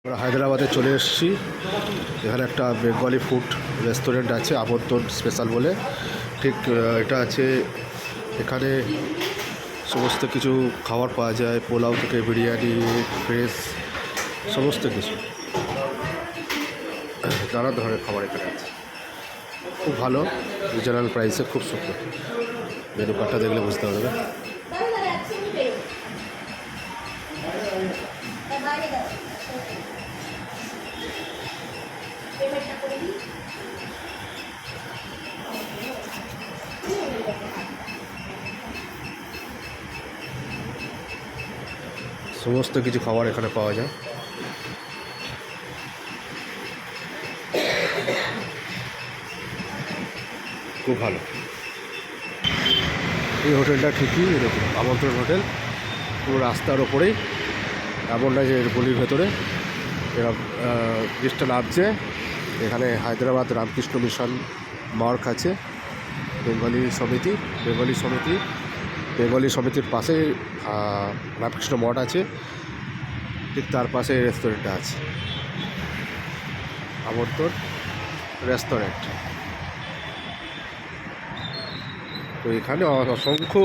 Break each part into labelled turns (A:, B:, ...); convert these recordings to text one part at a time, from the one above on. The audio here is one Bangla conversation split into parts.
A: আমরা হায়দ্রাবাদে চলে এসেছি। এখানে একটা বেঙ্গলি ফুড রেস্টুরেন্ট আছে, আমন্ত্রণ স্পেশাল বলে। ঠিক এটা আছে, এখানে সমস্ত কিছু খাবার পাওয়া যায়, পোলাও থেকে বিরিয়ানি, ফ্রেশ সমস্ত কিছু, নানা ধরনের খাবার এখানে আছে। খুব ভালো, রিজনেবল প্রাইসে, খুব সুন্দর। মেনু কার্ডটা দেখলে বুঝতে পারবে। সমস্ত কিছু খাবার এখানে পাওয়া যায়। খুব ভালো। এই হোটেলটা ঠিকই এরকম আমন্ত্রণ হোটেল, পুরো রাস্তার ওপরেই, এমন না যে গলির ভেতরে। এরা ব্রিজটা নামছে, এখানে হায়দ্রাবাদ রামকৃষ্ণ মিশন মার্ক আছে, বেঙ্গলি সমিতির পাশে রামকৃষ্ণ মঠ আছে, ঠিক তার পাশে রেস্টুরেন্টটা আছে, আমন্ত্রণ রেস্টুরেন্ট। তো এখানে অসংখ্য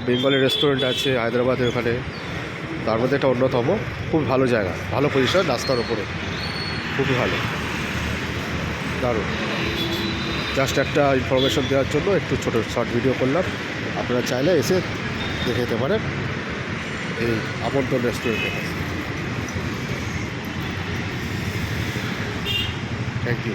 A: বেঙ্গলি রেস্টুরেন্ট আছে হায়দ্রাবাদের ওখানে, তার মধ্যে একটা অন্যতম। খুব ভালো জায়গা, ভালো পজিশন, রাস্তার ওপরে, খুবই ভালো, দারুণ। জাস্ট একটা ইনফরমেশন দেওয়ার জন্য একটু ছোটো শর্ট ভিডিও করলাম। আপনারা চাইলে এসে দেখে যেতে পারেন এই আমন্ত্রণ রেস্টুরেন্টে। Thank you.